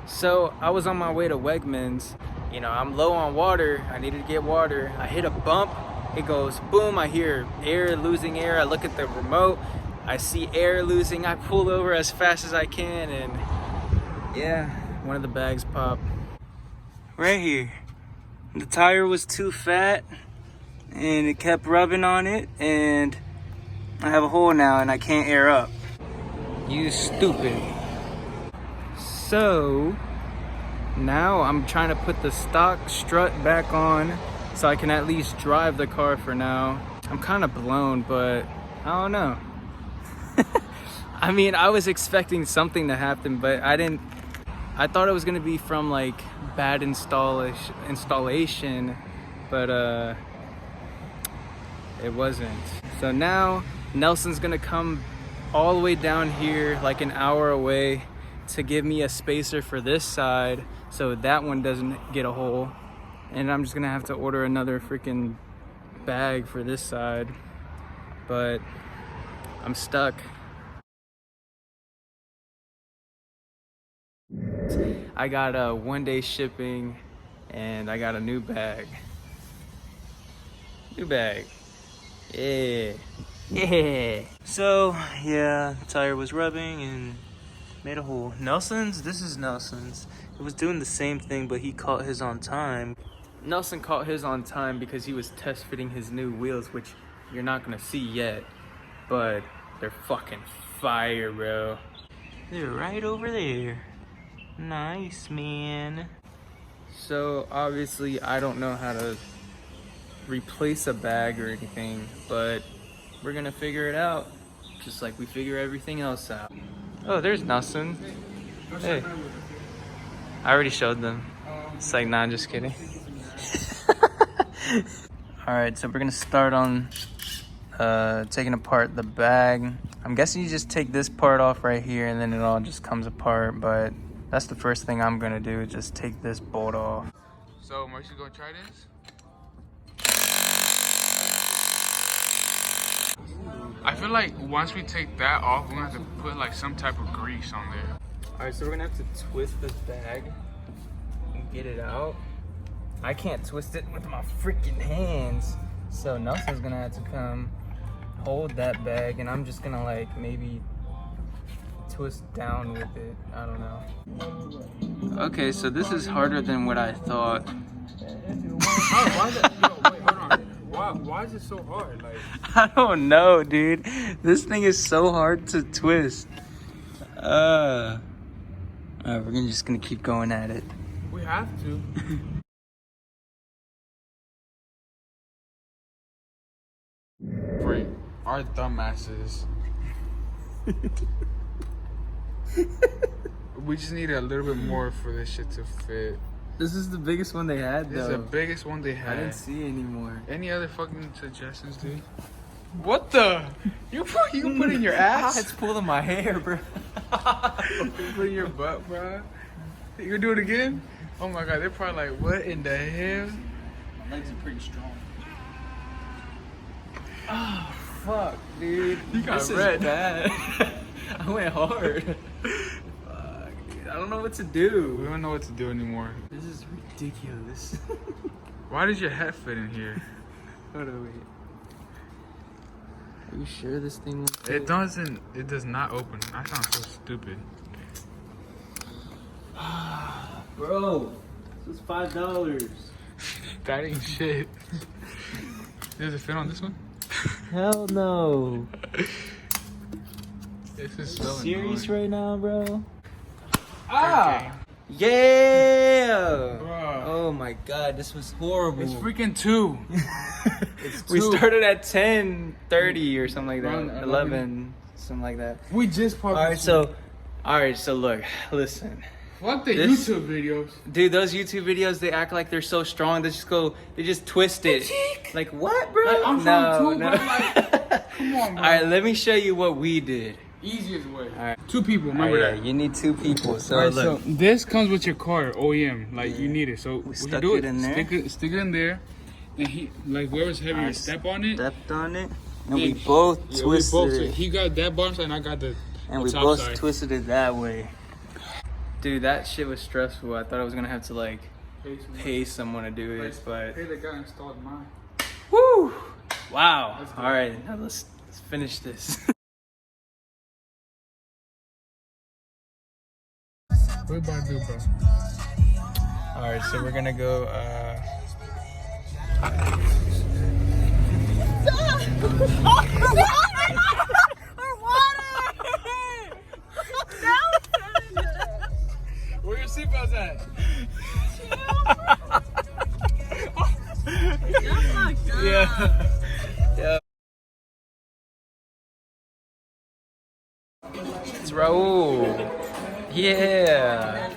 So I was on my way to Wegmans. You know, I'm low on water. I needed to get water. I hit a bump. It goes boom. I hear air, losing air. I look at the remote. I see air losing. I pull over as fast as I can, and yeah, one of the bags popped. Right here. The tire was too fat, and it kept rubbing on it, and I have a hole now, and I can't air up. You stupid. So now I'm trying to put the stock strut back on so I can at least drive the car for now. I'm kind of blown, but I don't know. I mean, I was expecting something to happen, but I didn't. I thought it was gonna be from like bad installation, but it wasn't. So now Nelson's gonna come all the way down here, like an hour away, to give me a spacer for this side so that one doesn't get a hole. And I'm just gonna have to order another freaking bag for this side, but I'm stuck. I got a 1-day shipping and I got a new bag. Yeah. So yeah, the tire was rubbing and made a hole. Nelson's, this is Nelson's. It was doing the same thing, but he caught his on time. Nelson caught his on time because he was test fitting his new wheels, which you're not gonna see yet, but they're fucking fire, bro. They're right over there. Nice, man. So obviously I don't know how to replace a bag or anything, but we're gonna figure it out, just like we figure everything else out. Oh, there's Nelson. Hey. I already showed them. It's like, nah, just kidding. Alright, so we're gonna start on taking apart the bag. I'm guessing you just take this part off right here and then it all just comes apart, but that's the first thing I'm gonna do, just take this bolt off. So, Marcy's gonna try this? I feel like once we take that off, we're gonna have to put like some type of grease on there. Alright, so we're gonna have to twist this bag and get it out. I can't twist it with my freaking hands. So Nelson's gonna have to come hold that bag, and I'm just gonna like maybe twist down with it. I don't know. Okay, so this is harder than what I thought. Why is it? Yo, wait, hold on. Why is it so hard? Like, I don't know, dude. This thing is so hard to twist. Alright, we're just gonna keep going at it. we have to. Great. Our dumbasses. We just need a little bit more for this shit to fit. This is the biggest one they had, though. This is the biggest one they had. I didn't see any more. Any other fucking suggestions, dude? What the? You put in your ass? It's pulling my hair, bro. You put in your butt, bro. You gonna do it again? Oh my god, they're probably like, what in the hell? My legs are pretty strong. Oh, fuck, dude. You got this red. Is bad. I went hard. Fuck, dude. I don't know what to do. We don't know what to do anymore. This is ridiculous. Why does your head fit in here? Hold on, wait. Are you sure this thing will fit? It doesn't. It does not open. I sound so stupid. Bro, this was $5. That ain't shit. Does it fit on this one? Hell no. This is so Serious annoying. right now, bro? Okay. Ah! Yeah! Bro. Oh my god, this was horrible. It's freaking 2. It's 2. We started at 10:30 or something like that. Around 11, something like that. We just popped. Alright, so look, listen. Fuck the This- YouTube videos. Dude, those YouTube videos, they act like they're so strong. They just twist it. Like what, bro? Like, I'm trying to, bro. Like, come on, bro. Alright, let me show you what we did. Easiest way. Alright. 2 people, remember Alright, that. you need 2 people. So Alright, look. so this comes with your car, OEM. Like, you need it. So what you stuck do it in there. Stick it in there. And he, like, whoever's heavier, step on it. Stepped on it. And Then- we both Yeah, twisted So it. he got that bottom side and I got the And we top both side. twisted it that way. Dude, that shit was stressful. I thought I was gonna have to like pay someone to do it, but Hey, the guy installed mine. woo! Wow. All right, now let's finish this. What you about to do, bro? All right, so we're gonna go. Where your seatbelts at? Yeah. Yeah. It's Raul. Yeah.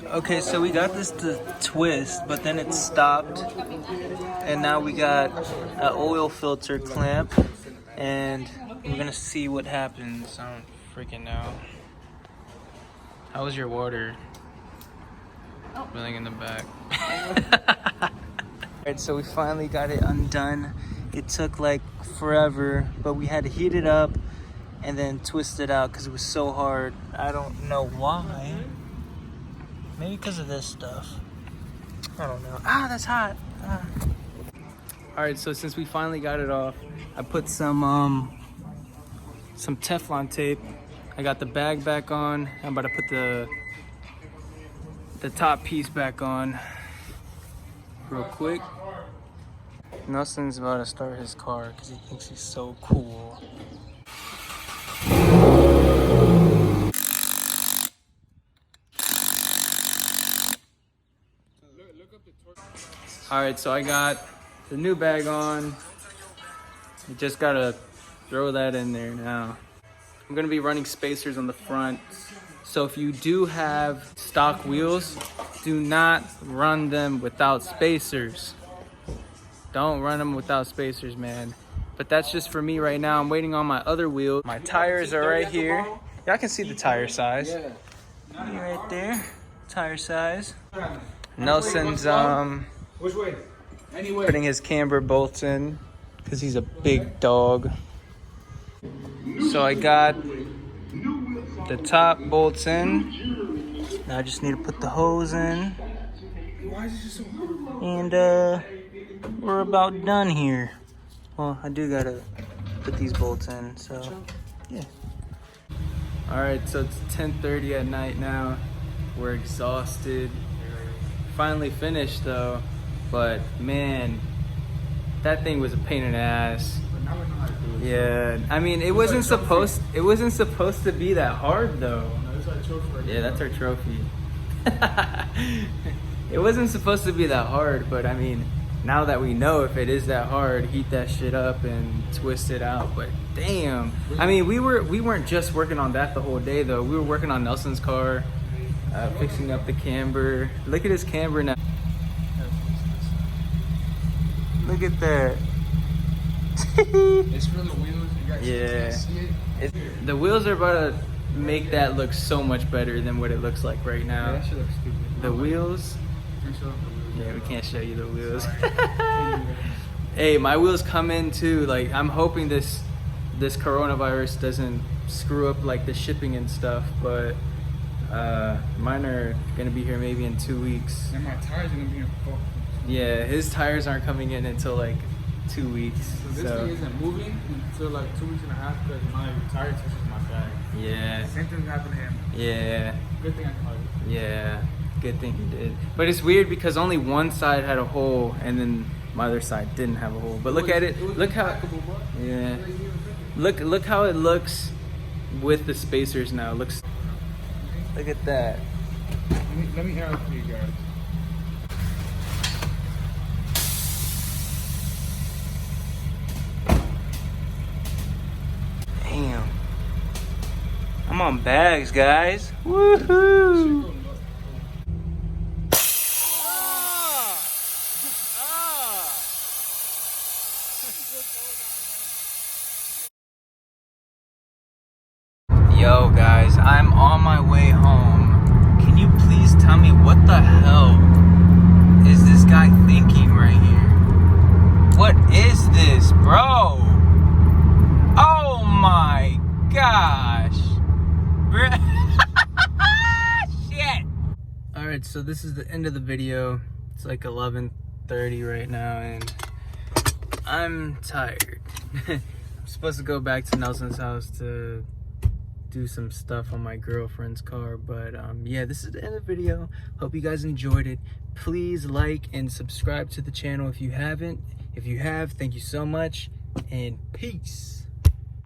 Okay, so we got this to twist, but then it stopped. And now we got an oil filter clamp. And we're gonna see what happens. I don't freaking know. How was your water? Filling in the back. Alright, so we finally got it undone. It took like forever, but we had to heat it up and then twist it out because it was so hard. I don't know why. Maybe because of this stuff. I don't know. Ah, that's hot. Ah. Alright, so since we finally got it off, I put some Teflon tape. I got the bag back on. I'm about to put the top piece back on real quick. Nelson's about to start his car because he thinks he's so cool. All right, so I got the new bag on. You just gotta throw that in there now. I'm gonna be running spacers on the front. So if you do have stock wheels, do not run them without spacers. Don't run them without spacers, man. But that's just for me right now. I'm waiting on my other wheel. My tires are right here. Y'all can see the tire size. Right there, tire size. Nelson's Which way? Anyway. putting his camber bolts in because he's a big dog. So I got the top bolts in. Now I just need to put the hose in. Why is it just so hard? And we're about done here. Well, I do gotta put these bolts in, so yeah. All right, so it's 10:30 at night now. We're exhausted. Finally finished though, but man, that thing was a pain in the ass. But now we know how to do it. Yeah, I mean, it wasn't supposed to be that hard though. No, this is our trophy right Yeah, here. that's our trophy. It wasn't supposed to be that hard, but I mean, now that we know if it is that hard, heat that shit up and twist it out. But damn, I mean, we weren't just working on that the whole day though. We were working on Nelson's car, fixing up the camber. Look at his camber now. Look at that. It's for the wheels. You guys Yeah. can't see it. The wheels are about to make that look so much better than what it looks like right Yeah, now. that shit looks stupid. The wheels. Can you show them the wheels? Yeah, we can't show you the wheels. Hey, my wheels come in too. Like, I'm hoping this coronavirus doesn't screw up like the shipping and stuff, but mine are gonna be here maybe in 2 weeks. And my tires are gonna be in fuck. Yeah, his tires aren't coming in until like 2 weeks. So this thing isn't moving until like 2 weeks and a half because my tire touches my bag. Yeah, Same thing happened to him. yeah, Good thing I caught it. yeah. Good thing he did. But it's weird because only one side had a hole and then my other side didn't have a hole. But look at it. Look how. Yeah. Look how it looks with the spacers now. Looks. Look at that. Let me air it for you guys. Damn. I'm on bags, guys. Woohoo! Yo, guys, I'm on my way home. Can you please tell me what the hell is this guy thinking right here? What is this, bro? Oh my gosh. Alright, so this is the end of the video. It's like 11:30 right now, and I'm tired. I'm supposed to go back to Nelson's house to do some stuff on my girlfriend's car, but yeah, this is the end of the video. Hope you guys enjoyed it. Please like and subscribe to the channel if you haven't. If you have, thank you so much, and peace.